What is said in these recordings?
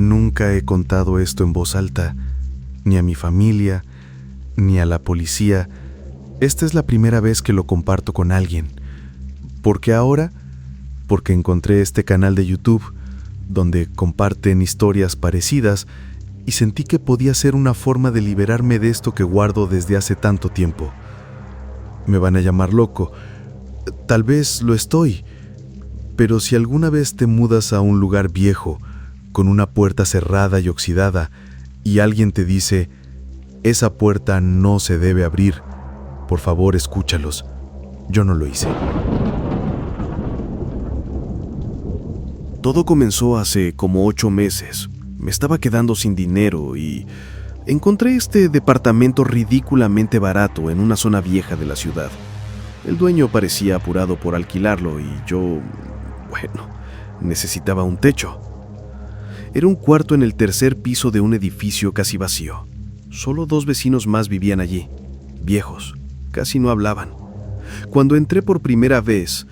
Nunca he contado esto en voz alta, ni a mi familia, ni a la policía. Esta es la primera vez que lo comparto con alguien. ¿Por qué ahora? Porque encontré este canal de YouTube, donde comparten historias parecidas, y sentí que podía ser una forma de liberarme de esto que guardo desde hace tanto tiempo. Me van a llamar loco. Tal vez lo estoy, pero si alguna vez te mudas a un lugar viejo, con una puerta cerrada y oxidada, y alguien te dice, esa puerta no se debe abrir, por favor escúchalos. Yo no lo hice. Todo comenzó hace como 8 meses. Me estaba quedando sin dinero y encontré este departamento ridículamente barato en una zona vieja de la ciudad. El dueño parecía apurado por alquilarlo y yo, necesitaba un techo. Era un cuarto en el tercer piso de un edificio casi vacío. Solo 2 vecinos más vivían allí, viejos, casi no hablaban. Cuando entré por primera vez,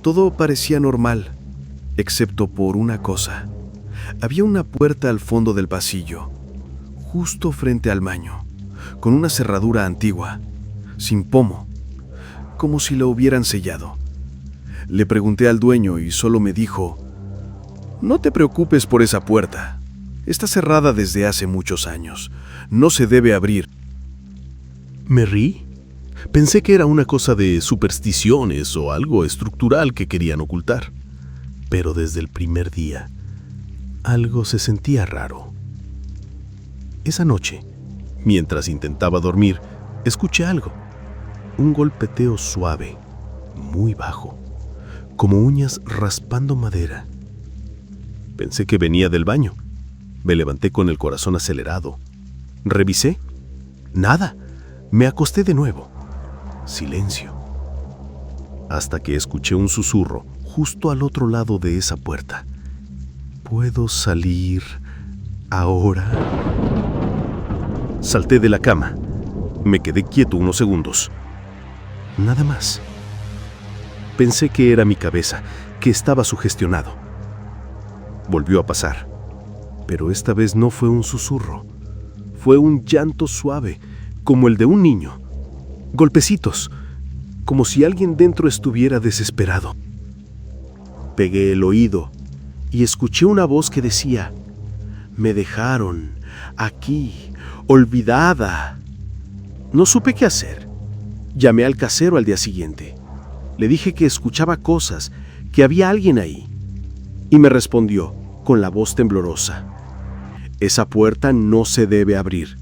todo parecía normal, excepto por una cosa. Había una puerta al fondo del pasillo, justo frente al baño, con una cerradura antigua, sin pomo, como si la hubieran sellado. Le pregunté al dueño y solo me dijo, «No te preocupes por esa puerta. Está cerrada desde hace muchos años. No se debe abrir». Me rí. Pensé que era una cosa de supersticiones o algo estructural que querían ocultar. Pero desde el primer día, algo se sentía raro. Esa noche, mientras intentaba dormir, escuché algo. Un golpeteo suave, muy bajo, como uñas raspando madera. Pensé que venía del baño. Me levanté con el corazón acelerado. Revisé. Nada. Me acosté de nuevo. Silencio. Hasta que escuché un susurro justo al otro lado de esa puerta. ¿Puedo salir ahora? Salté de la cama. Me quedé quieto unos segundos. Nada más. Pensé que era mi cabeza, que estaba sugestionado. Volvió a pasar, pero esta vez no fue un susurro. Fue un llanto suave, como el de un niño. Golpecitos, como si alguien dentro estuviera desesperado. Pegué el oído y escuché una voz que decía, «Me dejaron aquí, olvidada». No supe qué hacer. Llamé al casero al día siguiente. Le dije que escuchaba cosas, que había alguien ahí. Y me respondió, con la voz temblorosa, «Esa puerta no se debe abrir.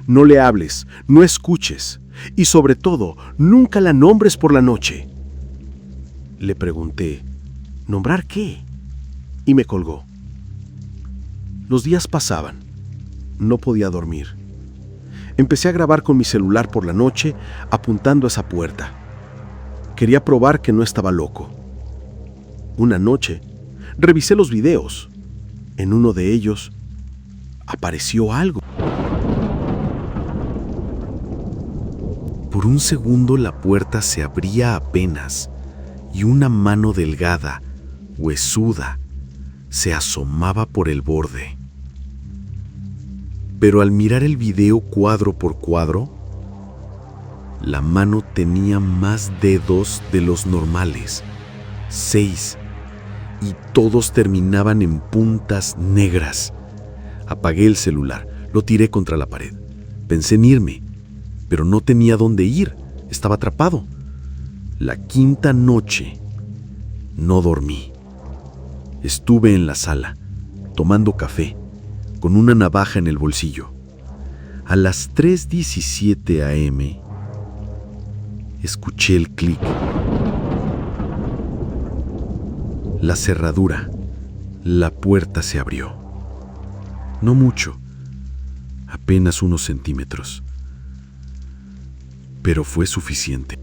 No le hables, no escuches, y sobre todo, nunca la nombres por la noche». Le pregunté, ¿nombrar qué? Y me colgó. Los días pasaban. No podía dormir. Empecé a grabar con mi celular por la noche, apuntando a esa puerta. Quería probar que no estaba loco. Una noche, revisé los videos. En uno de ellos, apareció algo. Por un segundo la puerta se abría apenas y una mano delgada, huesuda, se asomaba por el borde. Pero al mirar el video cuadro por cuadro, la mano tenía más dedos de los normales, 6, y todos terminaban en puntas negras. Apagué el celular, lo tiré contra la pared. Pensé en irme, pero no tenía dónde ir, estaba atrapado. La quinta noche no dormí. Estuve en la sala, tomando café, con una navaja en el bolsillo. A las 3:17 a.m., escuché el clic. La cerradura, la puerta se abrió. No mucho, apenas unos centímetros. Pero fue suficiente.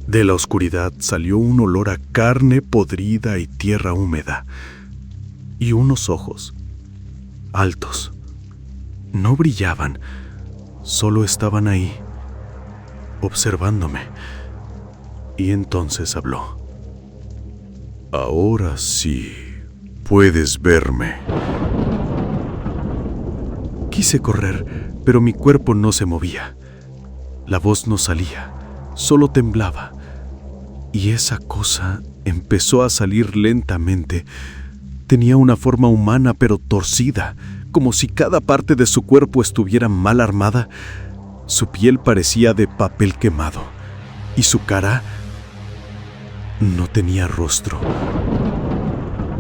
De la oscuridad salió un olor a carne podrida y tierra húmeda. Y unos ojos, altos. No brillaban, solo estaban ahí, observándome. Y entonces habló. «Ahora sí», Puedes verme. Quise correr, pero mi cuerpo no se movía. La voz no salía, solo temblaba. Y esa cosa empezó a salir lentamente. Tenía una forma humana, pero torcida, como si cada parte de su cuerpo estuviera mal armada. Su piel parecía de papel quemado, y su cara no tenía rostro.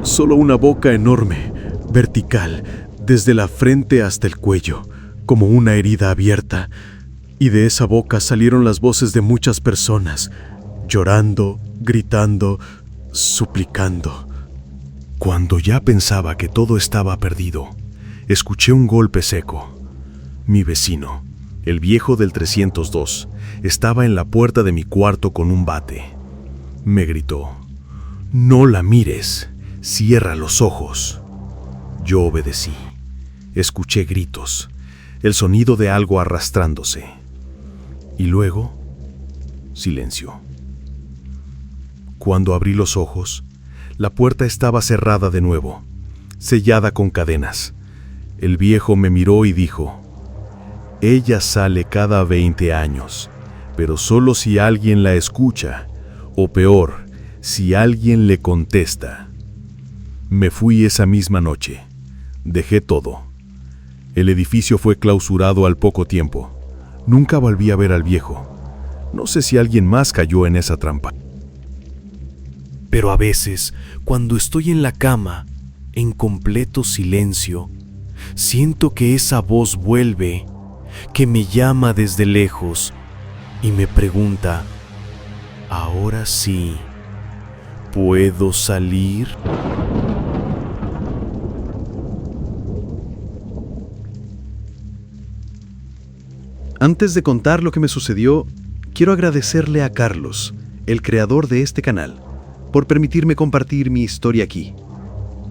Solo una boca enorme, vertical, desde la frente hasta el cuello, como una herida abierta, y de esa boca salieron las voces de muchas personas, llorando, gritando, suplicando. Cuando ya pensaba que todo estaba perdido, escuché un golpe seco. Mi vecino, el viejo del 302, estaba en la puerta de mi cuarto con un bate. Me gritó: «No la mires, cierra los ojos». Yo obedecí. Escuché gritos, el sonido de algo arrastrándose. Y luego, silencio. Cuando abrí los ojos, la puerta estaba cerrada de nuevo, sellada con cadenas. El viejo me miró y dijo: «Ella sale cada 20 años, pero solo si alguien la escucha, o peor, si alguien le contesta». Me fui esa misma noche. Dejé todo. El edificio fue clausurado al poco tiempo. Nunca volví a ver al viejo. No sé si alguien más cayó en esa trampa. Pero a veces, cuando estoy en la cama, en completo silencio, siento que esa voz vuelve, que me llama desde lejos y me pregunta: ¿ahora sí puedo salir? Antes de contar lo que me sucedió, quiero agradecerle a Carlos, el creador de este canal, por permitirme compartir mi historia aquí.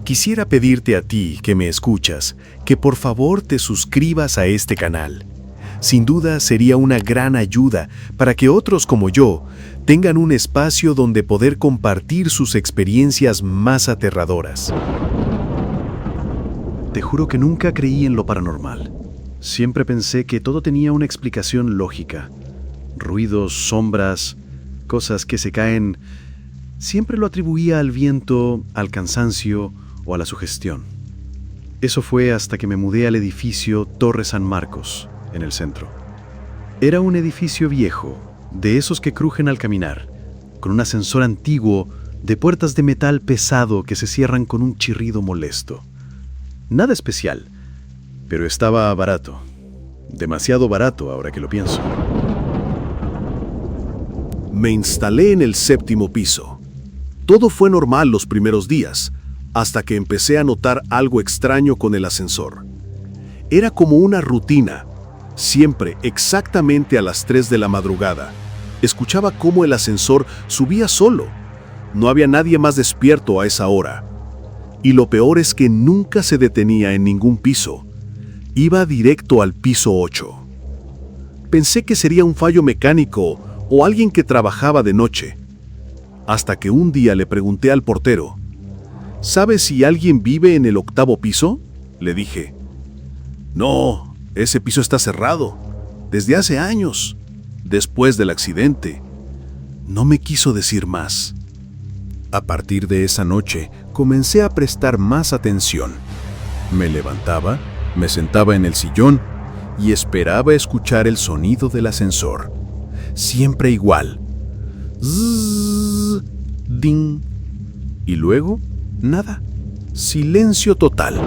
Quisiera pedirte a ti, que me escuchas, que por favor te suscribas a este canal. Sin duda sería una gran ayuda para que otros como yo tengan un espacio donde poder compartir sus experiencias más aterradoras. Te juro que nunca creí en lo paranormal. Siempre pensé que todo tenía una explicación lógica. Ruidos, sombras, cosas que se caen. Siempre lo atribuía al viento, al cansancio o a la sugestión. Eso fue hasta que me mudé al edificio Torre San Marcos, en el centro. Era un edificio viejo, de esos que crujen al caminar, con un ascensor antiguo de puertas de metal pesado que se cierran con un chirrido molesto. Nada especial, pero estaba barato. Demasiado barato ahora que lo pienso. Me instalé en el 7º piso. Todo fue normal los primeros días, hasta que empecé a notar algo extraño con el ascensor. Era como una rutina. Siempre, exactamente a las 3 de la madrugada, escuchaba cómo el ascensor subía solo. No había nadie más despierto a esa hora. Y lo peor es que nunca se detenía en ningún piso. Iba directo al piso 8. Pensé que sería un fallo mecánico o alguien que trabajaba de noche. Hasta que un día le pregunté al portero: ¿sabes si alguien vive en el 8º piso? Le dije. No, ese piso está cerrado. Desde hace años. Después del accidente. No me quiso decir más. A partir de esa noche, comencé a prestar más atención. Me levantaba, me sentaba en el sillón y esperaba escuchar el sonido del ascensor. Siempre igual. Zzzz, ding. Y luego, nada. Silencio total.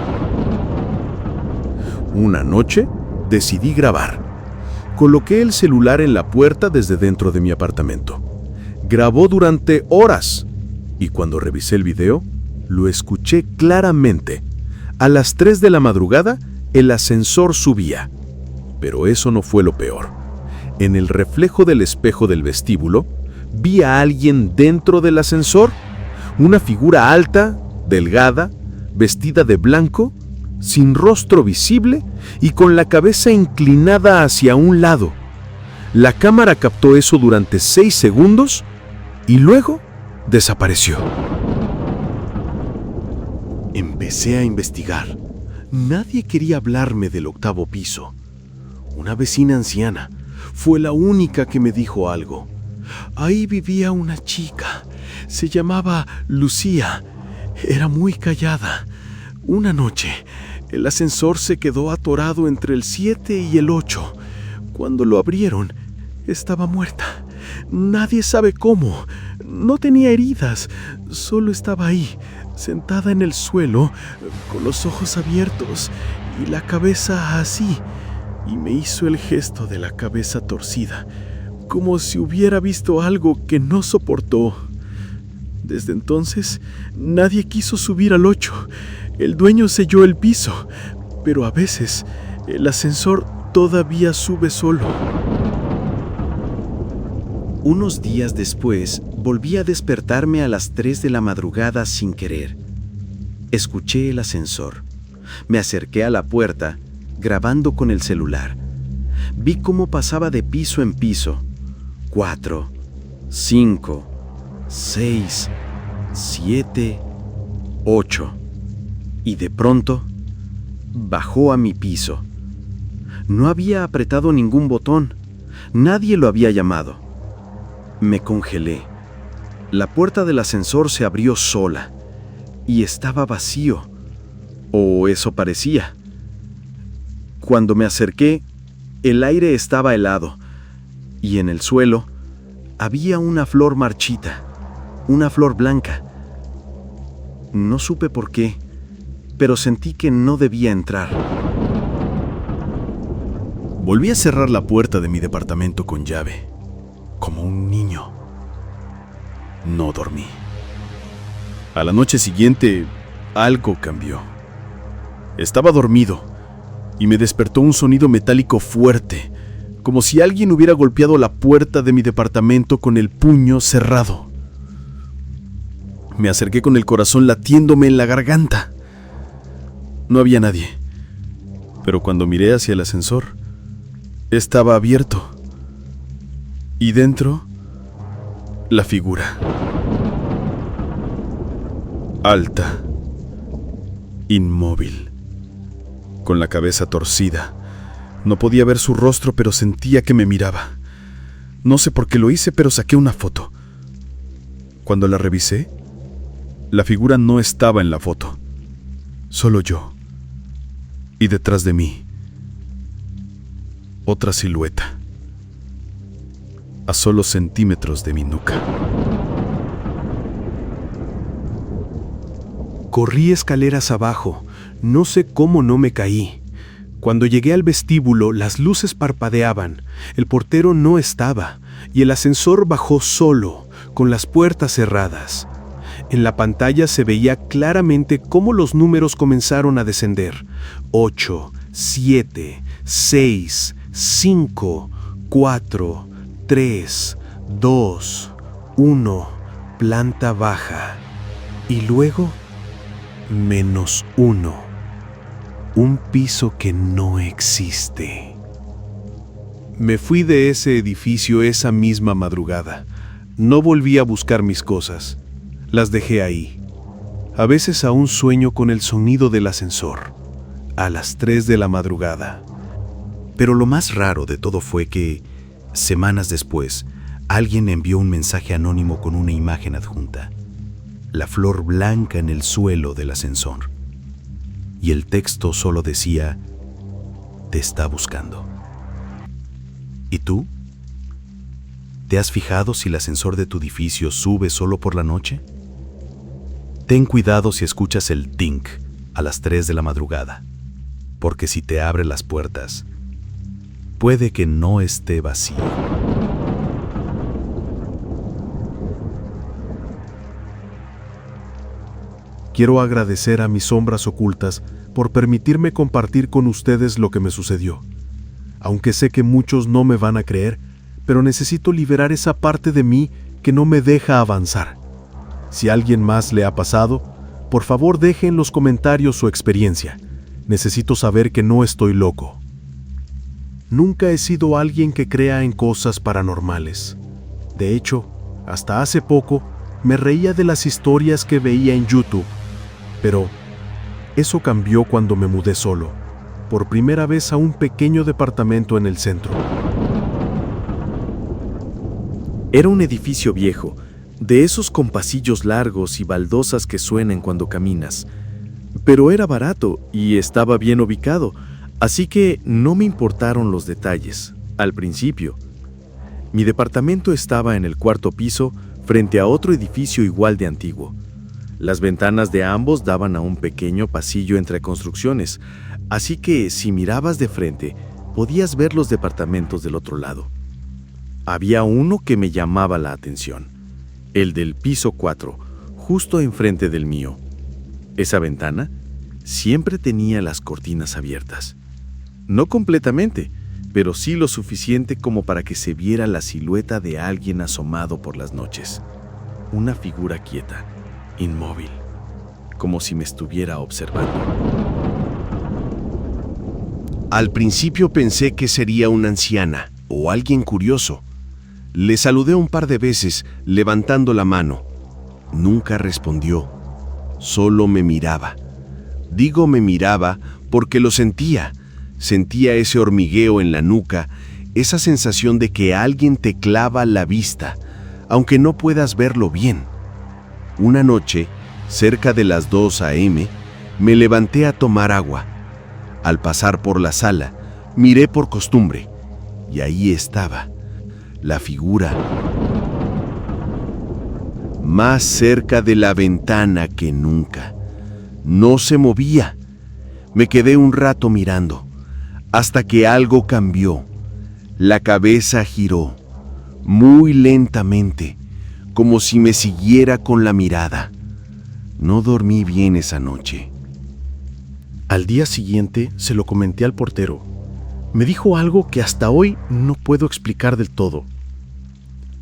Una noche, decidí grabar. Coloqué el celular en la puerta desde dentro de mi apartamento. Grabó durante horas. Y cuando revisé el video, lo escuché claramente. A las 3 de la madrugada, el ascensor subía. Pero eso no fue lo peor. En el reflejo del espejo del vestíbulo, vi a alguien dentro del ascensor. Una figura alta, delgada, vestida de blanco, sin rostro visible y con la cabeza inclinada hacia un lado. La cámara captó eso durante 6 segundos y luego desapareció. Empecé a investigar. Nadie quería hablarme del 8º piso. Una vecina anciana fue la única que me dijo algo. Ahí vivía una chica. Se llamaba Lucía. Era muy callada. Una noche, el ascensor se quedó atorado entre el 7 y el 8. Cuando lo abrieron, estaba muerta. Nadie sabe cómo. No tenía heridas. Solo estaba ahí, sentada en el suelo, con los ojos abiertos y la cabeza así. Y me hizo el gesto de la cabeza torcida, como si hubiera visto algo que no soportó. Desde entonces, nadie quiso subir al 8. El dueño selló el piso, pero a veces el ascensor todavía sube solo. Unos días después, volví a despertarme a las 3 de la madrugada sin querer. Escuché el ascensor. Me acerqué a la puerta, grabando con el celular. Vi cómo pasaba de piso en piso. 4, 5, 6, 7, 8. Y de pronto, bajó a mi piso. No había apretado ningún botón. Nadie lo había llamado. Me congelé. La puerta del ascensor se abrió sola y estaba vacío, o eso parecía. Cuando me acerqué, el aire estaba helado y en el suelo había una flor marchita, una flor blanca. No supe por qué, pero sentí que no debía entrar. Volví a cerrar la puerta de mi departamento con llave, como un niño. No dormí. A la noche siguiente, algo cambió. Estaba dormido y me despertó un sonido metálico fuerte, como si alguien hubiera golpeado la puerta de mi departamento con el puño cerrado. Me acerqué con el corazón latiéndome en la garganta. No había nadie, pero cuando miré hacia el ascensor, estaba abierto. Y dentro, la figura. Alta, inmóvil, con la cabeza torcida. No podía ver su rostro, pero sentía que me miraba. No sé por qué lo hice, pero saqué una foto. Cuando la revisé, la figura no estaba en la foto. Solo yo. Y detrás de mí, otra silueta, a solo centímetros de mi nuca. Corrí escaleras abajo, no sé cómo no me caí. Cuando llegué al vestíbulo, las luces parpadeaban, el portero no estaba y el ascensor bajó solo, con las puertas cerradas. En la pantalla se veía claramente cómo los números comenzaron a descender. 8, 7, 6, 5, 4, 3, 2, 1, planta baja. Y luego, -1, un piso que no existe. Me fui de ese edificio esa misma madrugada. No volví a buscar mis cosas. Las dejé ahí. A veces aún sueño con el sonido del ascensor, a las 3 de la madrugada. Pero lo más raro de todo fue que, semanas después, alguien envió un mensaje anónimo con una imagen adjunta. La flor blanca en el suelo del ascensor. Y el texto solo decía: te está buscando. ¿Y tú? ¿Te has fijado si el ascensor de tu edificio sube solo por la noche? Ten cuidado si escuchas el tink a las 3 de la madrugada, porque si te abre las puertas, puede que no esté vacío. Quiero agradecer a mis sombras ocultas por permitirme compartir con ustedes lo que me sucedió. Aunque sé que muchos no me van a creer, pero necesito liberar esa parte de mí que no me deja avanzar. Si a alguien más le ha pasado, por favor deje en los comentarios su experiencia. Necesito saber que no estoy loco. Nunca he sido alguien que crea en cosas paranormales. De hecho, hasta hace poco me reía de las historias que veía en YouTube. Pero Eso cambió cuando me mudé solo, por primera vez a un pequeño departamento en el centro. Era un edificio viejo, de esos con pasillos largos y baldosas que suenan cuando caminas. Pero era barato y estaba bien ubicado, así que no me importaron los detalles, al principio. Mi departamento estaba en el cuarto piso, frente a otro edificio igual de antiguo. Las ventanas de ambos daban a un pequeño pasillo entre construcciones, así que si mirabas de frente, podías ver los departamentos del otro lado. Había uno que me llamaba la atención, el del piso 4, justo enfrente del mío. Esa ventana siempre tenía las cortinas abiertas. No completamente, pero sí lo suficiente como para que se viera la silueta de alguien asomado por las noches. Una figura quieta, inmóvil, como si me estuviera observando. Al principio pensé que sería una anciana o alguien curioso. Le saludé un par de veces, levantando la mano. Nunca respondió, solo me miraba. Digo me miraba porque lo sentía. Sentía ese hormigueo en la nuca, esa sensación de que alguien te clava la vista, aunque no puedas verlo bien. Una noche, cerca de las 2 a.m., me levanté a tomar agua. Al pasar por la sala, miré por costumbre, y ahí estaba, la figura. Más cerca de la ventana que nunca. No se movía. Me quedé un rato mirando, hasta que algo cambió. La cabeza giró, muy lentamente, como si me siguiera con la mirada. No dormí bien esa noche. Al día siguiente se lo comenté al portero. Me dijo algo que hasta hoy no puedo explicar del todo.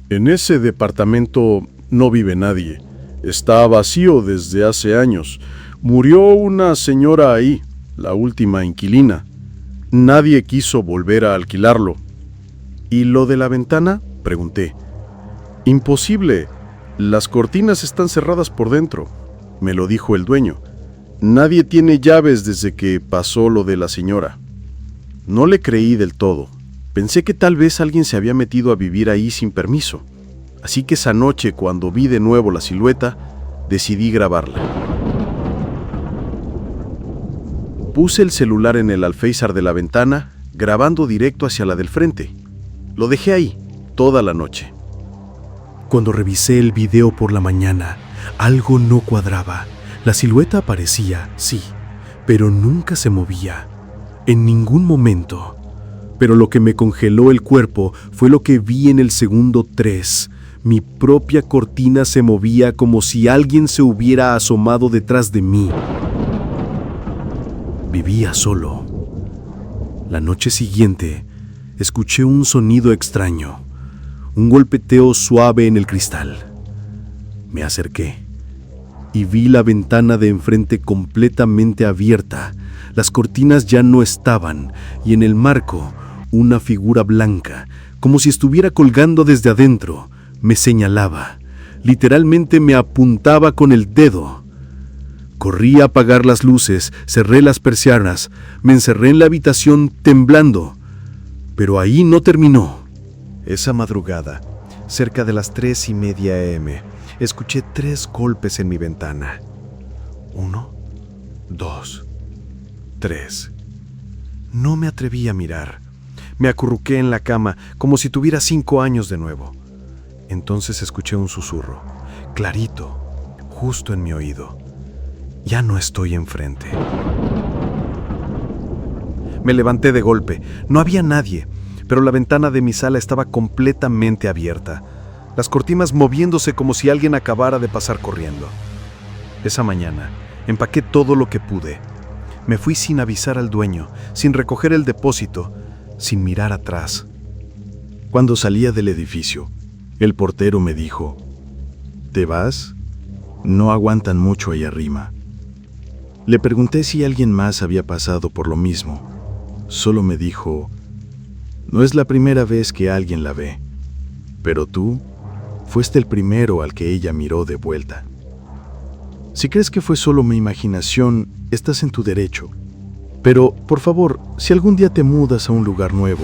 En ese departamento no vive nadie. Está vacío desde hace años. Murió una señora ahí, la última inquilina. Nadie quiso volver a alquilarlo. ¿Y lo de la ventana?, pregunté. Imposible. Las cortinas están cerradas por dentro, me lo dijo el dueño. Nadie tiene llaves desde que pasó lo de la señora. No le creí del todo. Pensé que tal vez alguien se había metido a vivir ahí sin permiso. Así que esa noche, cuando vi de nuevo la silueta, decidí grabarla. Puse el celular en el alféizar de la ventana, grabando directo hacia la del frente. Lo dejé ahí toda la noche. Cuando revisé el video por la mañana, algo no cuadraba. La silueta aparecía, sí, pero nunca se movía. En ningún momento. Pero lo que me congeló el cuerpo fue lo que vi en el segundo 3. Mi propia cortina se movía como si alguien se hubiera asomado detrás de mí. Vivía solo. La noche siguiente, escuché un sonido extraño, un golpeteo suave en el cristal. Me acerqué y vi la ventana de enfrente completamente abierta. Las cortinas ya no estaban y en el marco, una figura blanca, como si estuviera colgando desde adentro, me señalaba. Literalmente me apuntaba con el dedo. Corrí a apagar las luces, cerré las persianas, me encerré en la habitación temblando. Pero ahí no terminó. Esa madrugada, cerca de las 3:30 a.m., escuché 3 golpes en mi ventana. 1, 2, 3. No me atreví a mirar. Me acurruqué en la cama como si tuviera 5 años de nuevo. Entonces escuché un susurro, clarito, justo en mi oído. Ya no estoy enfrente. Me levanté de golpe. No había nadie, pero la ventana de mi sala estaba completamente abierta. Las cortinas moviéndose como si alguien acabara de pasar corriendo. Esa mañana, empaqué todo lo que pude. Me fui sin avisar al dueño, sin recoger el depósito, sin mirar atrás. Cuando salía del edificio, el portero me dijo: ¿te vas? No aguantan mucho ahí arriba. Le pregunté si alguien más había pasado por lo mismo. Solo me dijo: no es la primera vez que alguien la ve, pero tú fuiste el primero al que ella miró de vuelta. Si crees que fue solo mi imaginación, estás en tu derecho. Pero, por favor, si algún día te mudas a un lugar nuevo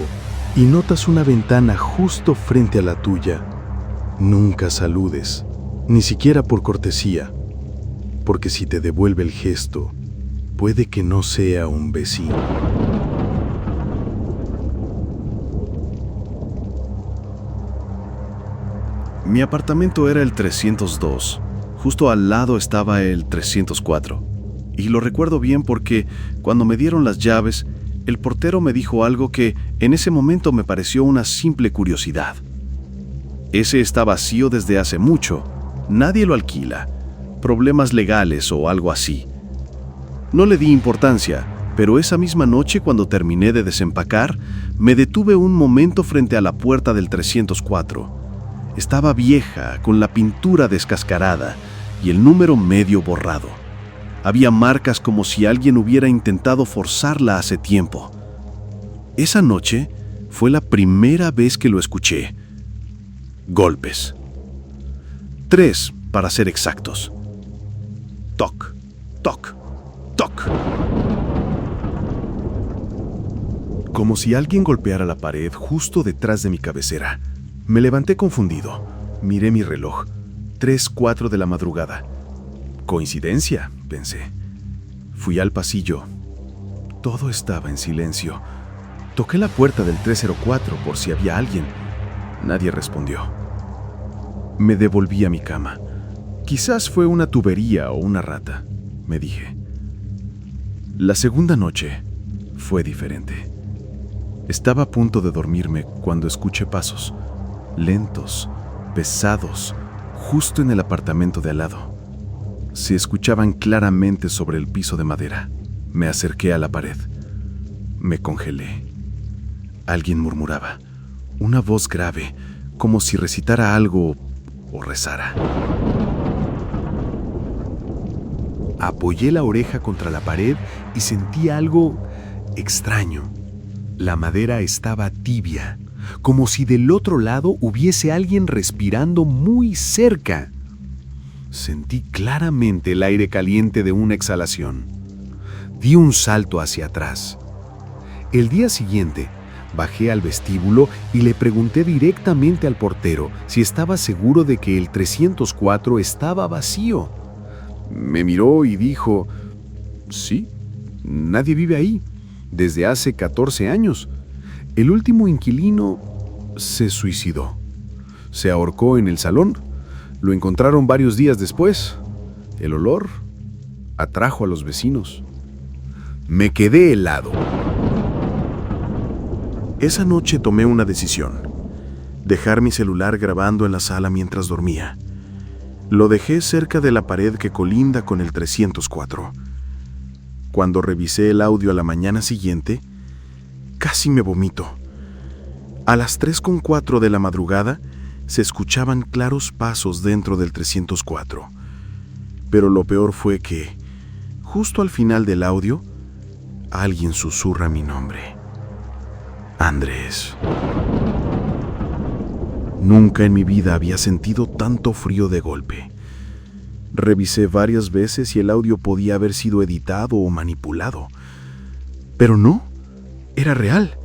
y notas una ventana justo frente a la tuya, nunca saludes, ni siquiera por cortesía, porque si te devuelve el gesto, puede que no sea un vecino. Mi apartamento era el 302. Justo al lado estaba el 304. Y lo recuerdo bien porque cuando me dieron las llaves, el portero me dijo algo que en ese momento me pareció una simple curiosidad. Ese está vacío desde hace mucho. Nadie lo alquila. Problemas legales o algo así. No le di importancia, pero esa misma noche cuando terminé de desempacar, me detuve un momento frente a la puerta del 304. Estaba vieja, con la pintura descascarada y el número medio borrado. Había marcas como si alguien hubiera intentado forzarla hace tiempo. Esa noche fue la primera vez que lo escuché. Golpes. 3, para ser exactos. Toc, toc, toc. Como si alguien golpeara la pared justo detrás de mi cabecera. Me levanté confundido. Miré mi reloj. 3:04 de la madrugada. Coincidencia, pensé. Fui al pasillo. Todo estaba en silencio. Toqué la puerta del 304 por si había alguien. Nadie respondió. Me devolví a mi cama. Quizás fue una tubería o una rata, me dije. La segunda noche fue diferente. Estaba a punto de dormirme cuando escuché pasos, lentos, pesados, justo en el apartamento de al lado. Se escuchaban claramente sobre el piso de madera. Me acerqué a la pared. Me congelé. Alguien murmuraba, una voz grave, como si recitara algo o rezara. Apoyé la oreja contra la pared y sentí algo extraño. La madera estaba tibia, como si del otro lado hubiese alguien respirando muy cerca. Sentí claramente el aire caliente de una exhalación. Di un salto hacia atrás. El día siguiente, bajé al vestíbulo y le pregunté directamente al portero si estaba seguro de que el 304 estaba vacío. Me miró y dijo, sí, nadie vive ahí, desde hace 14 años. El último inquilino se suicidó. Se ahorcó en el salón. Lo encontraron varios días después. El olor atrajo a los vecinos. Me quedé helado. Esa noche tomé una decisión. Dejar mi celular grabando en la sala mientras dormía. Lo dejé cerca de la pared que colinda con el 304. Cuando revisé el audio a la mañana siguiente, casi me vomito. A las 3:04 de la madrugada, se escuchaban claros pasos dentro del 304. Pero lo peor fue que, justo al final del audio, alguien susurra mi nombre. Andrés. Nunca en mi vida había sentido tanto frío de golpe. Revisé varias veces y el audio podía haber sido editado o manipulado. Pero no, era real.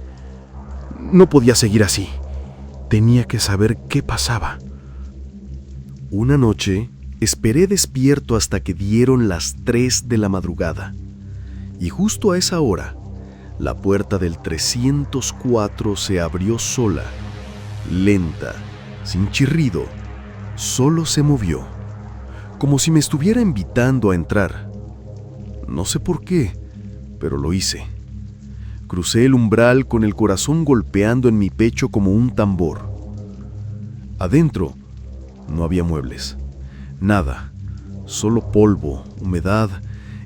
No podía seguir así. Tenía que saber qué pasaba. Una noche, esperé despierto hasta que dieron las 3 de la madrugada. Y justo a esa hora, la puerta del 304 se abrió sola, lenta, sin chirrido. Solo se movió, como si me estuviera invitando a entrar. No sé por qué, pero lo hice. Crucé el umbral con el corazón golpeando en mi pecho como un tambor. Adentro no había muebles, nada, solo polvo, humedad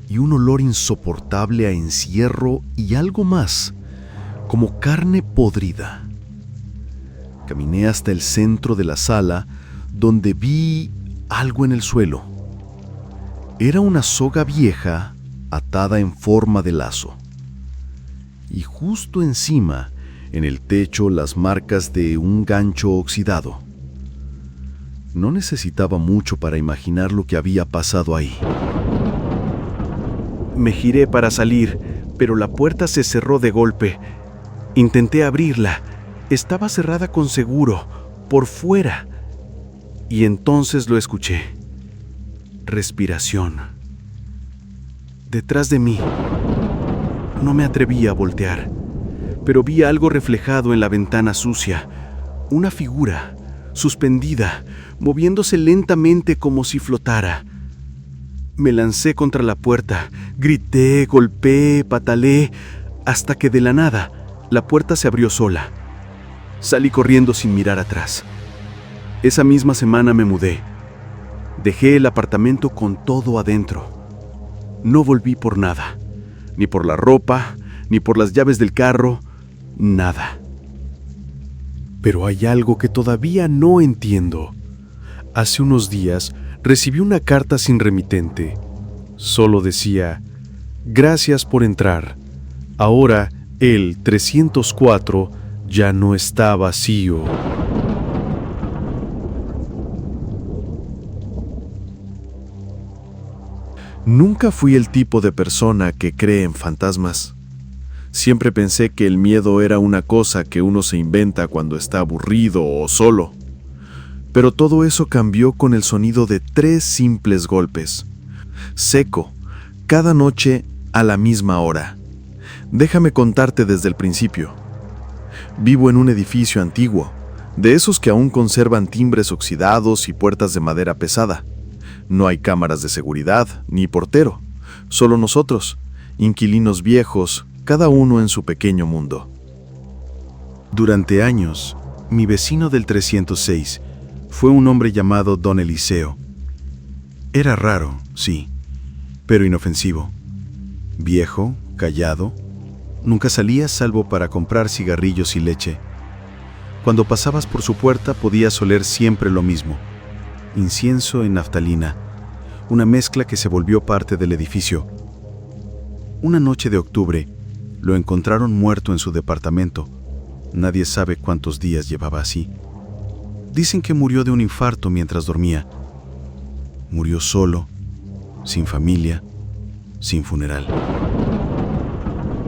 y un olor insoportable a encierro y algo más, como carne podrida. Caminé hasta el centro de la sala, donde vi algo en el suelo. Era una soga vieja atada en forma de lazo. Y justo encima, en el techo, las marcas de un gancho oxidado. No necesitaba mucho para imaginar lo que había pasado ahí. Me giré para salir, pero la puerta se cerró de golpe. Intenté abrirla. Estaba cerrada con seguro, por fuera. Y entonces lo escuché. Respiración. Detrás de mí. No me atreví a voltear, pero vi algo reflejado en la ventana sucia. Una figura, suspendida, moviéndose lentamente como si flotara. Me lancé contra la puerta, grité, golpeé, pataleé, hasta que de la nada la puerta se abrió sola. Salí corriendo sin mirar atrás. Esa misma semana me mudé. Dejé el apartamento con todo adentro. No volví por nada, ni por la ropa, ni por las llaves del carro, nada. Pero hay algo que todavía no entiendo. Hace unos días recibí una carta sin remitente. Solo decía: gracias por entrar. Ahora el 304 ya no está vacío. Nunca fui el tipo de persona que cree en fantasmas. Siempre pensé que el miedo era una cosa que uno se inventa cuando está aburrido o solo. Pero todo eso cambió con el sonido de 3 simples golpes. Seco, cada noche a la misma hora. Déjame contarte desde el principio. Vivo en un edificio antiguo, de esos que aún conservan timbres oxidados y puertas de madera pesada. No hay cámaras de seguridad ni portero, solo nosotros, inquilinos viejos, cada uno en su pequeño mundo. Durante años, mi vecino del 306 fue un hombre llamado Don Eliseo. Era raro, sí, pero inofensivo. Viejo, callado, nunca salía salvo para comprar cigarrillos y leche. Cuando pasabas por su puerta podías oler siempre lo mismo: incienso en naftalina, una mezcla que se volvió parte del edificio. Una noche de octubre, lo encontraron muerto en su departamento. Nadie sabe cuántos días llevaba así. Dicen que murió de un infarto mientras dormía. Murió solo, sin familia, sin funeral.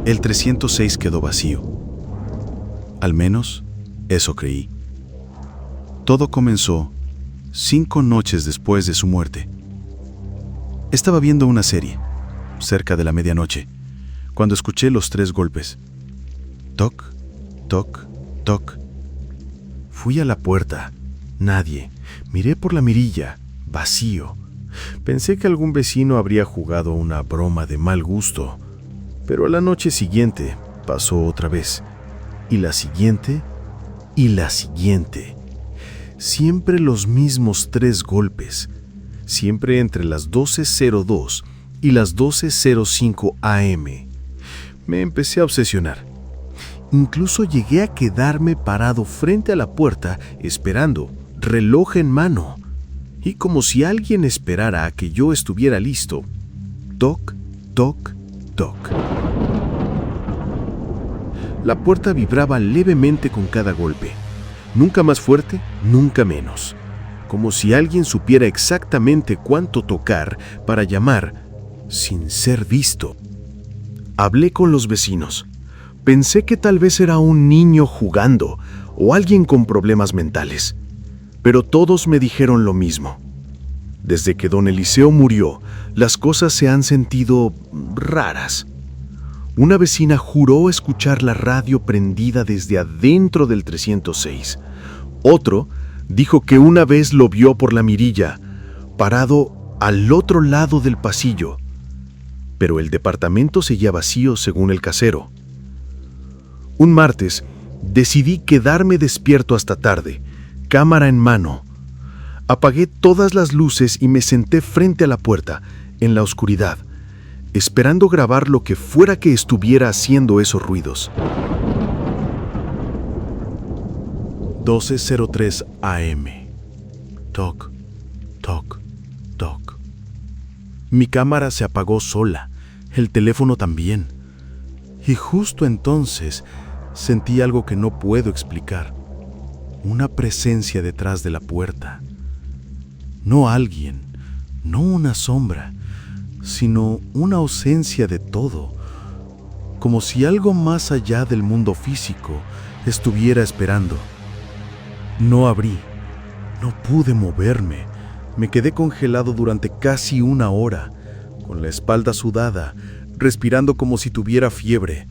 El 306 quedó vacío. Al menos, eso creí. Todo comenzó 5 noches después de su muerte. Estaba viendo una serie, cerca de la medianoche, cuando escuché los 3 golpes. Toc, toc, toc. Fui a la puerta. Nadie. Miré por la mirilla. Vacío. Pensé que algún vecino habría jugado una broma de mal gusto. Pero a la noche siguiente pasó otra vez. Y la siguiente. Y la siguiente. Siempre los mismos 3 golpes. Siempre entre las 12:02 y las 12:05 AM. Me empecé a obsesionar. Incluso llegué a quedarme parado frente a la puerta esperando, reloj en mano. Y como si alguien esperara a que yo estuviera listo. Toc, toc, toc. La puerta vibraba levemente con cada golpe. Nunca más fuerte, nunca menos. Como si alguien supiera exactamente cuánto tocar para llamar sin ser visto. Hablé con los vecinos. Pensé que tal vez era un niño jugando o alguien con problemas mentales. Pero todos me dijeron lo mismo. Desde que don Eliseo murió, las cosas se han sentido raras. Una vecina juró escuchar la radio prendida desde adentro del 306. Otro dijo que una vez lo vio por la mirilla, parado al otro lado del pasillo. Pero el departamento seguía vacío según el casero. Un martes, decidí quedarme despierto hasta tarde, cámara en mano. Apagué todas las luces y me senté frente a la puerta, en la oscuridad, esperando grabar lo que fuera que estuviera haciendo esos ruidos. 12:03 AM. Toc, toc, toc. Mi cámara se apagó sola, el teléfono también. Y justo entonces sentí algo que no puedo explicar. Una presencia detrás de la puerta. No alguien, no una sombra, sino una ausencia de todo, como si algo más allá del mundo físico estuviera esperando. No abrí, no pude moverme, me quedé congelado durante casi una hora, con la espalda sudada, respirando como si tuviera fiebre.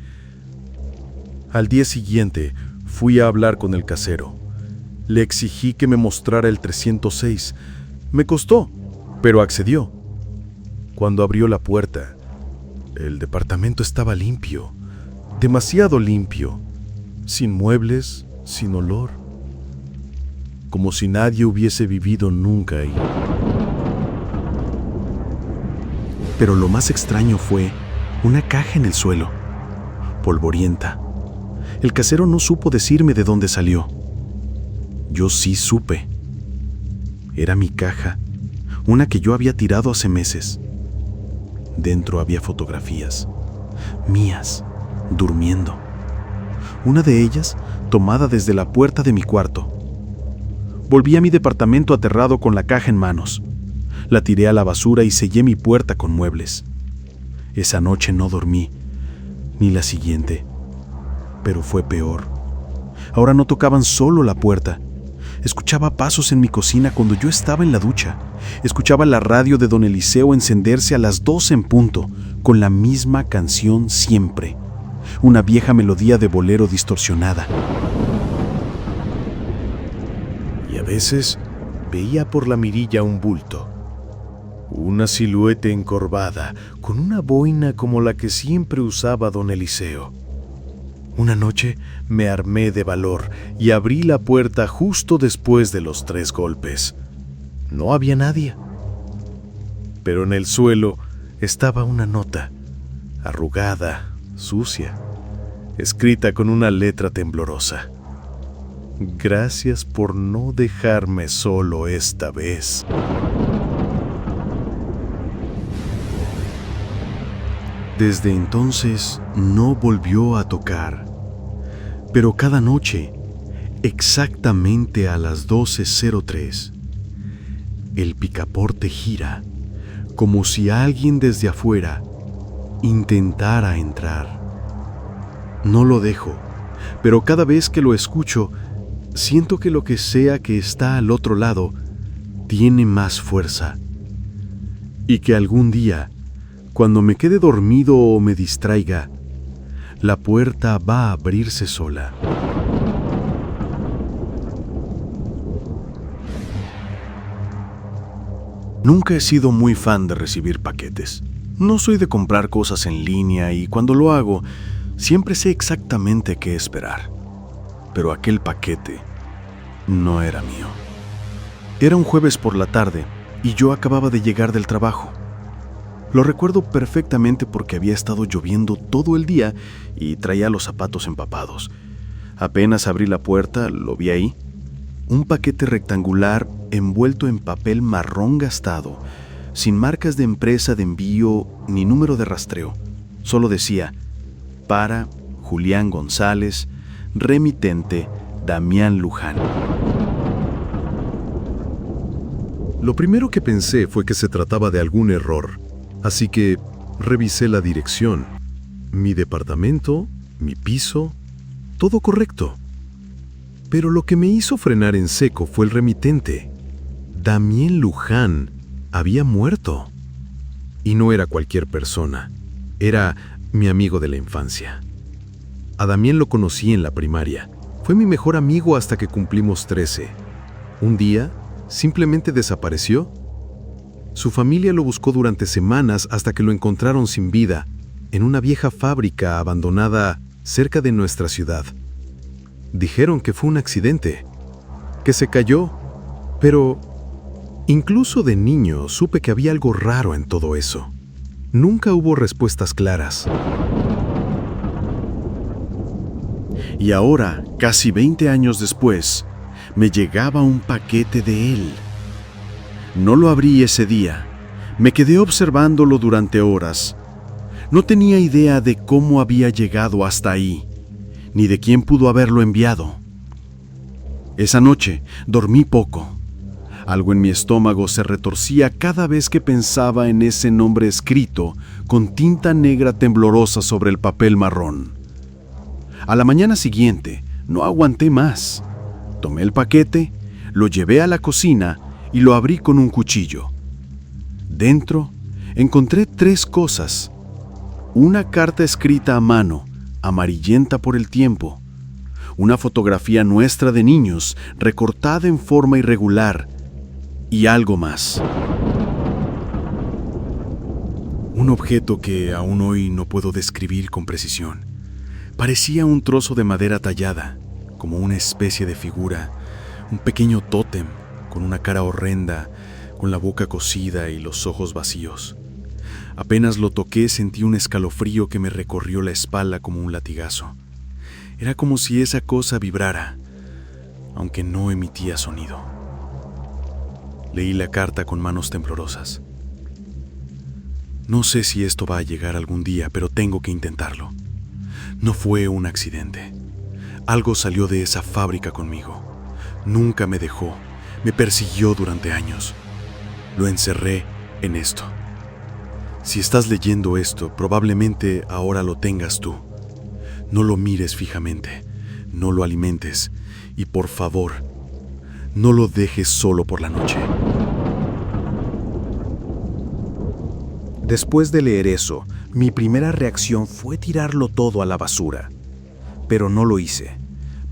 Al día siguiente, fui a hablar con el casero. Le exigí que me mostrara el 306. Me costó, pero accedió. Cuando abrió la puerta, el departamento estaba limpio, demasiado limpio, sin muebles, sin olor, como si nadie hubiese vivido nunca ahí. Pero lo más extraño fue una caja en el suelo, polvorienta. El casero no supo decirme de dónde salió. Yo sí supe. Era mi caja, una que yo había tirado hace meses. Dentro había fotografías, mías, durmiendo. Una de ellas tomada desde la puerta de mi cuarto. Volví a mi departamento aterrado con la caja en manos. La tiré a la basura y sellé mi puerta con muebles. Esa noche no dormí, ni la siguiente. Pero fue peor. Ahora no tocaban solo la puerta. Escuchaba pasos en mi cocina cuando yo estaba en la ducha. Escuchaba la radio de don Eliseo encenderse a las 12 en punto, con la misma canción siempre. Una vieja melodía de bolero distorsionada. Y a veces veía por la mirilla un bulto. Una silueta encorvada, con una boina como la que siempre usaba don Eliseo. Una noche me armé de valor y abrí la puerta justo después de los 3 golpes. No había nadie. Pero en el suelo estaba una nota, arrugada, sucia, escrita con una letra temblorosa. Gracias por no dejarme solo esta vez. Desde entonces no volvió a tocar, pero cada noche, exactamente a las 12:03, el picaporte gira, como si alguien desde afuera intentara entrar. No lo dejo, pero cada vez que lo escucho, siento que lo que sea que está al otro lado tiene más fuerza, y que algún día, cuando me quede dormido o me distraiga, la puerta va a abrirse sola. Nunca he sido muy fan de recibir paquetes. No soy de comprar cosas en línea y cuando lo hago, siempre sé exactamente qué esperar. Pero aquel paquete no era mío. Era un jueves por la tarde y yo acababa de llegar del trabajo. Lo recuerdo perfectamente porque había estado lloviendo todo el día y traía los zapatos empapados. Apenas abrí la puerta, lo vi ahí. Un paquete rectangular envuelto en papel marrón gastado, sin marcas de empresa de envío ni número de rastreo. Solo decía, para Julián González, remitente Damián Luján. Lo primero que pensé fue que se trataba de algún error, así que revisé la dirección, mi departamento, mi piso, todo correcto. Pero lo que me hizo frenar en seco fue el remitente. Damián Luján había muerto. Y no era cualquier persona, era mi amigo de la infancia. A Damián lo conocí en la primaria. Fue mi mejor amigo hasta que cumplimos 13. Un día, simplemente desapareció. Su familia lo buscó durante semanas hasta que lo encontraron sin vida, en una vieja fábrica abandonada cerca de nuestra ciudad. Dijeron que fue un accidente, que se cayó, pero incluso de niño supe que había algo raro en todo eso. Nunca hubo respuestas claras. Y ahora, casi 20 años después, me llegaba un paquete de él. No lo abrí ese día. Me quedé observándolo durante horas. No tenía idea de cómo había llegado hasta ahí, ni de quién pudo haberlo enviado. Esa noche dormí poco. Algo en mi estómago se retorcía cada vez que pensaba en ese nombre escrito con tinta negra temblorosa sobre el papel marrón. A la mañana siguiente, no aguanté más. Tomé el paquete, lo llevé a la cocina y lo abrí con un cuchillo. Dentro, encontré 3 cosas. Una carta escrita a mano, amarillenta por el tiempo. Una fotografía nuestra de niños, recortada en forma irregular. Y algo más. Un objeto que aún hoy no puedo describir con precisión. Parecía un trozo de madera tallada, como una especie de figura, un pequeño tótem con una cara horrenda, con la boca cosida y los ojos vacíos. Apenas lo toqué sentí un escalofrío que me recorrió la espalda como un latigazo. Era como si esa cosa vibrara, aunque no emitía sonido. Leí la carta con manos temblorosas. No sé si esto va a llegar algún día, pero tengo que intentarlo. No fue un accidente. Algo salió de esa fábrica conmigo. Nunca me dejó. Me persiguió durante años. Lo encerré en esto. Si estás leyendo esto, probablemente ahora lo tengas tú. No lo mires fijamente. No lo alimentes. Y por favor, no lo dejes solo por la noche. Después de leer eso, mi primera reacción fue tirarlo todo a la basura. Pero no lo hice.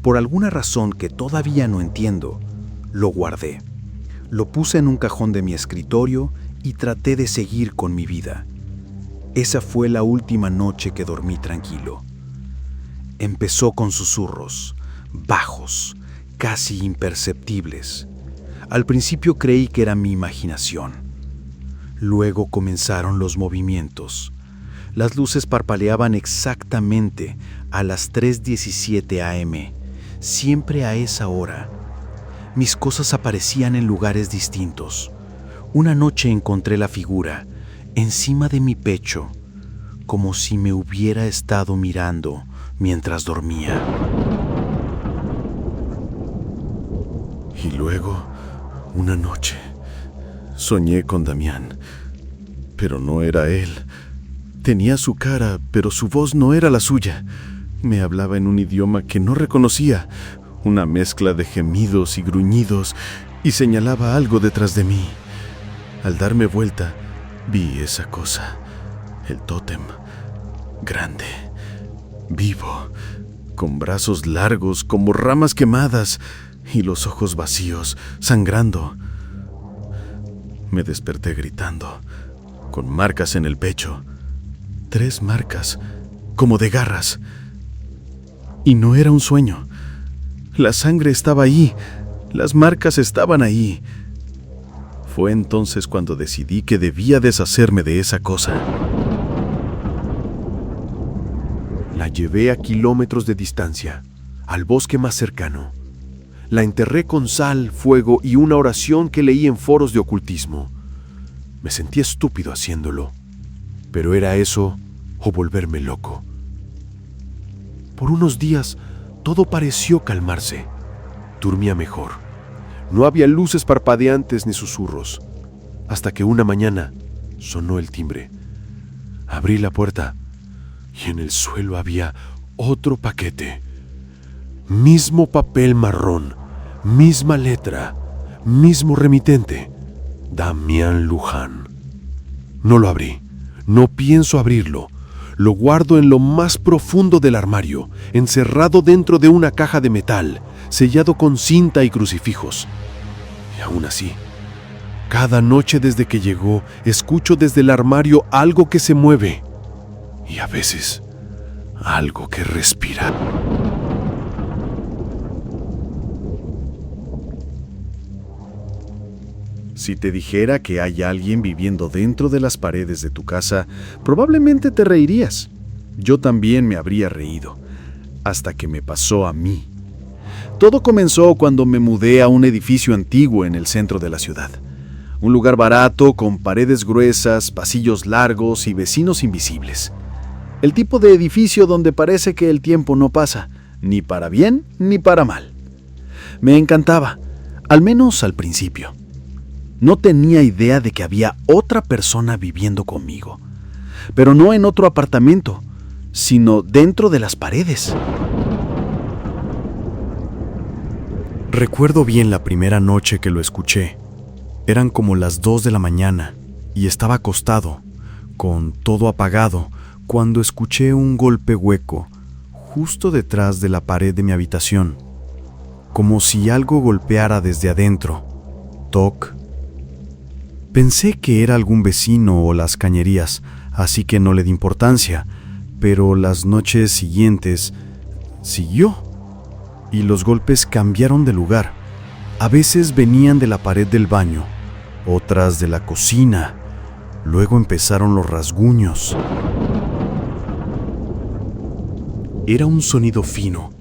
Por alguna razón que todavía no entiendo, lo guardé. Lo puse en un cajón de mi escritorio y traté de seguir con mi vida. Esa fue la última noche que dormí tranquilo. Empezó con susurros, bajos, casi imperceptibles. Al principio creí que era mi imaginación. Luego comenzaron los movimientos. Las luces parpadeaban exactamente a las 3:17 a.m., siempre a esa hora. Mis cosas aparecían en lugares distintos. Una noche encontré la figura encima de mi pecho, como si me hubiera estado mirando mientras dormía. Y luego, una noche, soñé con Damián, pero no era él. Tenía su cara, pero su voz no era la suya. Me hablaba en un idioma que no reconocía, una mezcla de gemidos y gruñidos, y señalaba algo detrás de mí. Al darme vuelta, vi esa cosa, el tótem, grande, vivo, con brazos largos como ramas quemadas y los ojos vacíos, sangrando. Me desperté gritando, con marcas en el pecho. 3 marcas, como de garras. Y no era un sueño. La sangre estaba ahí, las marcas estaban ahí. Fue entonces cuando decidí que debía deshacerme de esa cosa. La llevé a kilómetros de distancia, al bosque más cercano. La enterré con sal, fuego y una oración que leí en foros de ocultismo. Me sentí estúpido haciéndolo, pero era eso o volverme loco. Por unos días, todo pareció calmarse. Dormía mejor. No había luces parpadeantes ni susurros, hasta que una mañana sonó el timbre. Abrí la puerta y en el suelo había otro paquete. Mismo papel marrón, misma letra, mismo remitente. Damián Luján. No lo abrí. No pienso abrirlo. Lo guardo en lo más profundo del armario, encerrado dentro de una caja de metal, sellado con cinta y crucifijos. Y aún así, cada noche desde que llegó, escucho desde el armario algo que se mueve. Y a veces, algo que respira. Si te dijera que hay alguien viviendo dentro de las paredes de tu casa, probablemente te reirías. Yo también me habría reído, hasta que me pasó a mí. Todo comenzó cuando me mudé a un edificio antiguo en el centro de la ciudad. Un lugar barato, con paredes gruesas, pasillos largos y vecinos invisibles. El tipo de edificio donde parece que el tiempo no pasa, ni para bien ni para mal. Me encantaba, al menos al principio. No tenía idea de que había otra persona viviendo conmigo, pero no en otro apartamento, sino dentro de las paredes. Recuerdo bien la primera noche que lo escuché. Eran como las 2 de la mañana y estaba acostado, con todo apagado, cuando escuché un golpe hueco justo detrás de la pared de mi habitación, como si algo golpeara desde adentro. Toc. Pensé que era algún vecino o las cañerías, así que no le di importancia, pero las noches siguientes siguió y los golpes cambiaron de lugar. A veces venían de la pared del baño, otras de la cocina. Luego empezaron los rasguños. Era un sonido fino,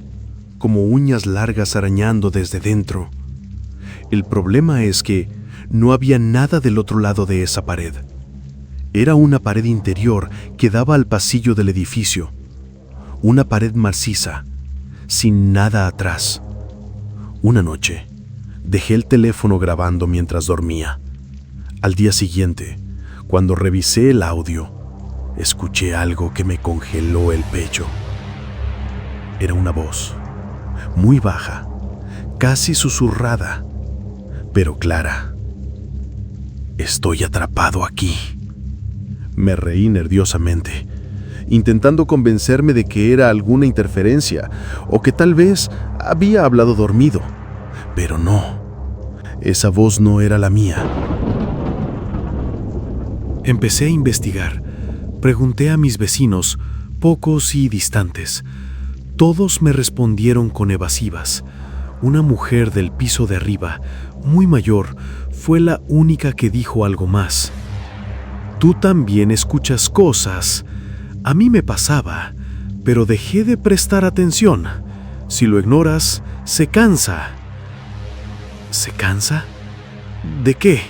como uñas largas arañando desde dentro. El problema es que no había nada del otro lado de esa pared. Era una pared interior que daba al pasillo del edificio. Una pared maciza, sin nada atrás. Una noche, dejé el teléfono grabando mientras dormía. Al día siguiente, cuando revisé el audio, escuché algo que me congeló el pecho. Era una voz, muy baja, casi susurrada, pero clara. Estoy atrapado aquí. Me reí nerviosamente, intentando convencerme de que era alguna interferencia o que tal vez había hablado dormido. Pero no, esa voz no era la mía. Empecé a investigar. Pregunté a mis vecinos, pocos y distantes. Todos me respondieron con evasivas. Una mujer del piso de arriba, muy mayor, fue la única que dijo algo más. Tú también escuchas cosas. A mí me pasaba, pero dejé de prestar atención. Si lo ignoras, se cansa. ¿Se cansa? ¿De qué?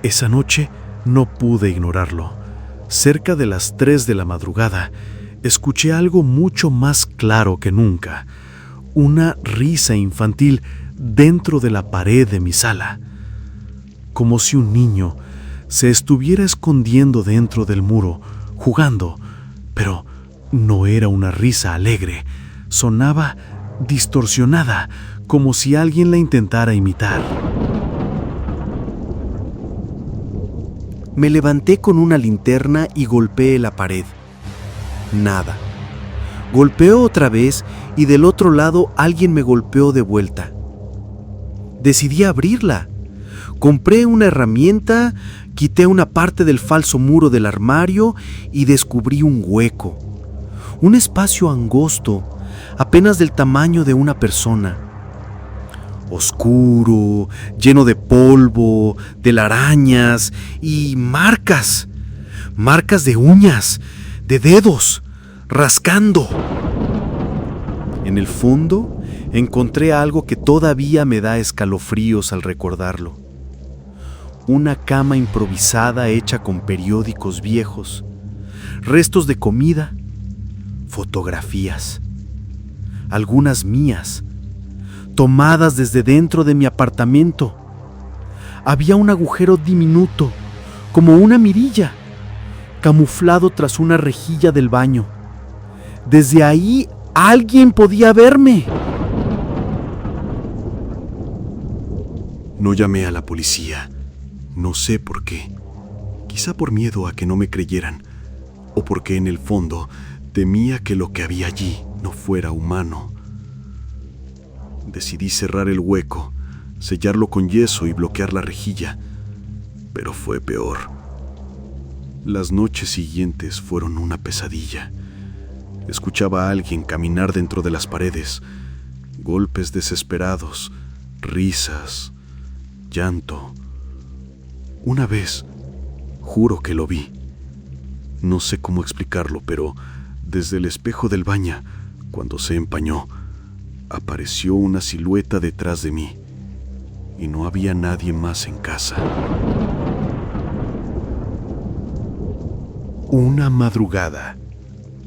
Esa noche no pude ignorarlo. Cerca de las 3 de la madrugada, escuché algo mucho más claro que nunca. Una risa infantil dentro de la pared de mi sala. Como si un niño se estuviera escondiendo dentro del muro, jugando, pero no era una risa alegre. Sonaba distorsionada, como si alguien la intentara imitar. Me levanté con una linterna y golpeé la pared. Nada. Golpeó otra vez y del otro lado alguien me golpeó de vuelta. Decidí abrirla. Compré una herramienta, quité una parte del falso muro del armario y descubrí un hueco. Un espacio angosto, apenas del tamaño de una persona. Oscuro, lleno de polvo, telarañas y marcas. Marcas de uñas, de dedos, rascando. En el fondo encontré algo que todavía me da escalofríos al recordarlo. Una cama improvisada hecha con periódicos viejos, restos de comida, fotografías, algunas mías, tomadas desde dentro de mi apartamento. Había un agujero diminuto, como una mirilla, camuflado tras una rejilla del baño. Desde ahí alguien podía verme. No llamé a la policía. No sé por qué. Quizá por miedo a que no me creyeran, o porque en el fondo temía que lo que había allí no fuera humano. Decidí cerrar el hueco, sellarlo con yeso y bloquear la rejilla, pero fue peor. Las noches siguientes fueron una pesadilla. Escuchaba a alguien caminar dentro de las paredes, golpes desesperados, risas, llanto. Una vez, juro que lo vi. No sé cómo explicarlo, pero desde el espejo del baño, cuando se empañó, apareció una silueta detrás de mí y no había nadie más en casa. Una madrugada,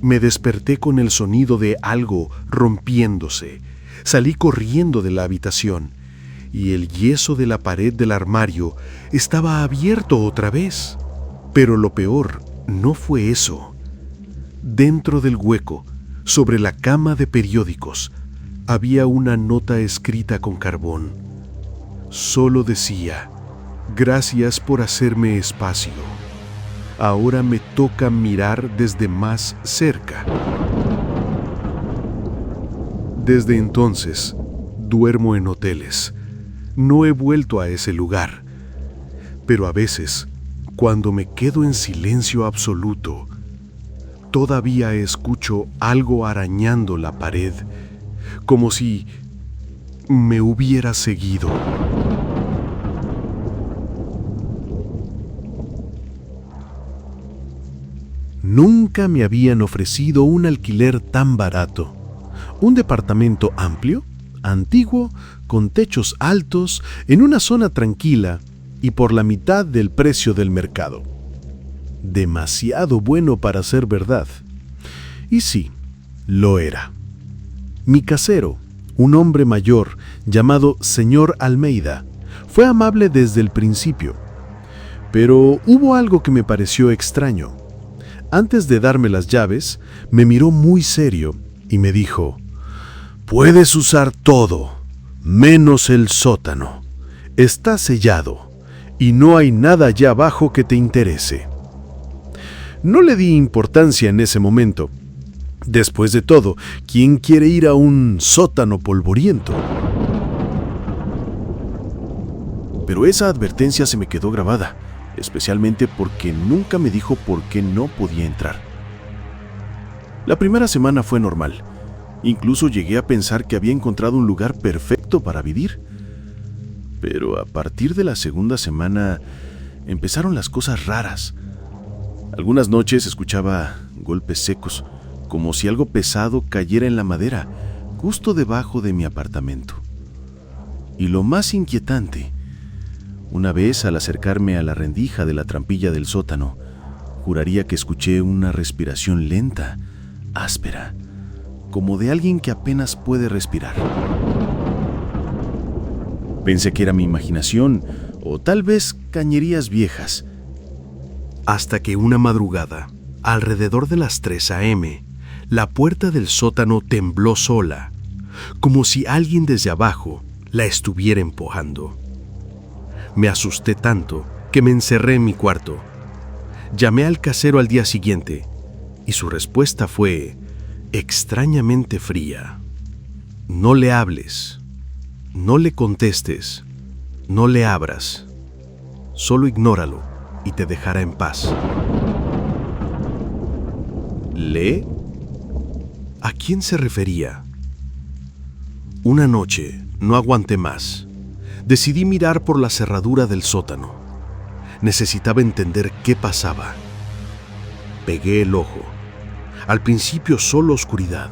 me desperté con el sonido de algo rompiéndose. Salí corriendo de la habitación y el yeso de la pared del armario estaba abierto otra vez. Pero lo peor no fue eso. Dentro del hueco, sobre la cama de periódicos, había una nota escrita con carbón. Solo decía: gracias por hacerme espacio. Ahora me toca mirar desde más cerca. Desde entonces, duermo en hoteles. No he vuelto a ese lugar. Pero a veces, cuando me quedo en silencio absoluto, todavía escucho algo arañando la pared, como si me hubiera seguido. Nunca me habían ofrecido un alquiler tan barato. Un departamento amplio, antiguo, con techos altos, en una zona tranquila y por la mitad del precio del mercado. Demasiado bueno para ser verdad. Y sí, lo era. Mi casero, un hombre mayor llamado señor Almeida, fue amable desde el principio. Pero hubo algo que me pareció extraño. Antes de darme las llaves, me miró muy serio y me dijo: puedes usar todo, menos el sótano. Está sellado y no hay nada allá abajo que te interese. No le di importancia en ese momento. Después de todo, ¿quién quiere ir a un sótano polvoriento? Pero esa advertencia se me quedó grabada, especialmente porque nunca me dijo por qué no podía entrar. La primera semana fue normal. Incluso llegué a pensar que había encontrado un lugar perfecto para vivir. Pero a partir de la segunda semana empezaron las cosas raras. Algunas noches escuchaba golpes secos, como si algo pesado cayera en la madera, justo debajo de mi apartamento. Y lo más inquietante, una vez al acercarme a la rendija de la trampilla del sótano, juraría que escuché una respiración lenta, áspera, como de alguien que apenas puede respirar. Pensé que era mi imaginación o tal vez cañerías viejas. Hasta que una madrugada, alrededor de las 3 a.m., la puerta del sótano tembló sola, como si alguien desde abajo la estuviera empujando. Me asusté tanto que me encerré en mi cuarto. Llamé al casero al día siguiente y su respuesta fue extrañamente fría. No le hables, no le contestes, no le abras. Solo ignóralo y te dejará en paz. ¿Le? ¿A quién se refería? Una noche no aguanté más. Decidí mirar por la cerradura del sótano. Necesitaba entender qué pasaba. Pegué el ojo. Al principio solo oscuridad.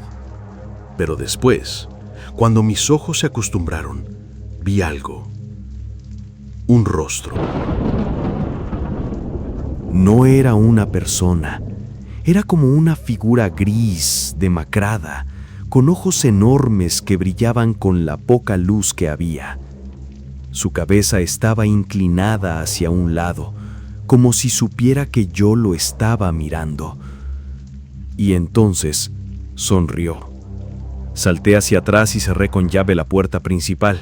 Pero después, cuando mis ojos se acostumbraron, vi algo. Un rostro. No era una persona. Era como una figura gris, demacrada, con ojos enormes que brillaban con la poca luz que había. Su cabeza estaba inclinada hacia un lado, como si supiera que yo lo estaba mirando. Y entonces sonrió. Salté hacia atrás y cerré con llave la puerta principal.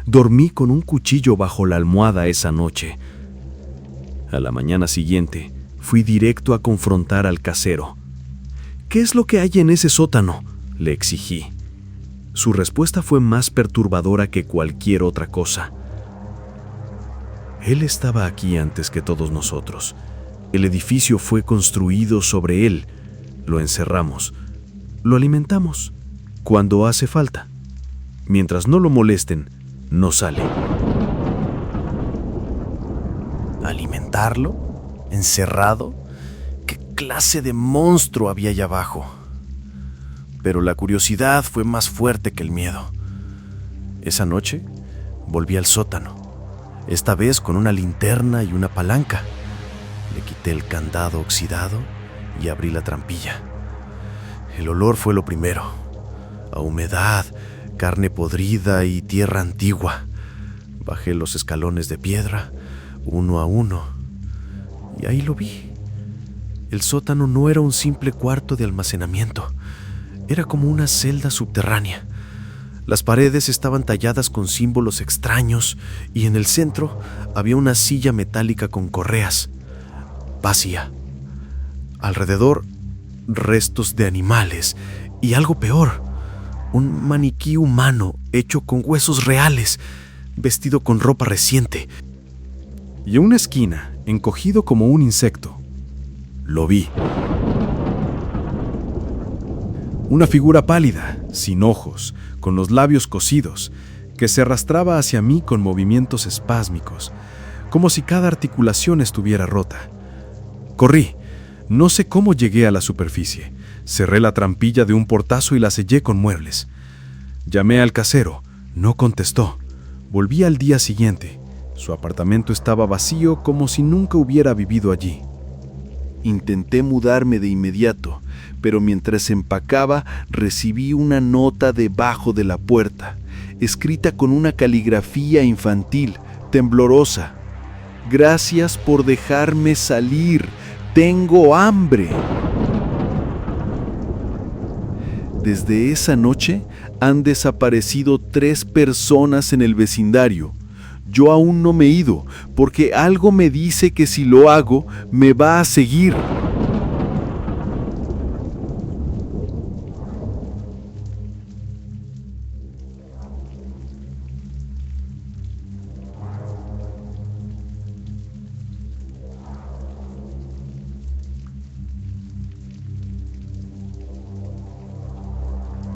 Dormí con un cuchillo bajo la almohada esa noche. A la mañana siguiente, fui directo a confrontar al casero. ¿Qué es lo que hay en ese sótano?, le exigí. Su respuesta fue más perturbadora que cualquier otra cosa. Él estaba aquí antes que todos nosotros. El edificio fue construido sobre él. Lo encerramos. Lo alimentamos cuando hace falta. Mientras no lo molesten, no sale. ¿Alimentarlo? ¿Encerrado? ¿Qué clase de monstruo había allá abajo? Pero la curiosidad fue más fuerte que el miedo. Esa noche volví al sótano, esta vez con una linterna y una palanca. Le quité el candado oxidado y abrí la trampilla. El olor fue lo primero, a humedad, carne podrida y tierra antigua. Bajé los escalones de piedra, uno a uno, y ahí lo vi. El sótano no era un simple cuarto de almacenamiento, era como una celda subterránea. Las paredes estaban talladas con símbolos extraños y en el centro había una silla metálica con correas, vacía. Alrededor, restos de animales y algo peor, un maniquí humano hecho con huesos reales, vestido con ropa reciente. Y en una esquina, encogido como un insecto, lo vi. Una figura pálida, sin ojos, con los labios cosidos, que se arrastraba hacia mí con movimientos espásmicos, como si cada articulación estuviera rota. Corrí. No sé cómo llegué a la superficie. Cerré la trampilla de un portazo y la sellé con muebles. Llamé al casero. No contestó. Volví al día siguiente. Su apartamento estaba vacío como si nunca hubiera vivido allí. Intenté mudarme de inmediato, pero mientras empacaba recibí una nota debajo de la puerta, escrita con una caligrafía infantil, temblorosa. Gracias por dejarme salir. Tengo hambre. Desde esa noche han desaparecido 3 personas en el vecindario. Yo aún no me he ido, porque algo me dice que si lo hago, me va a seguir.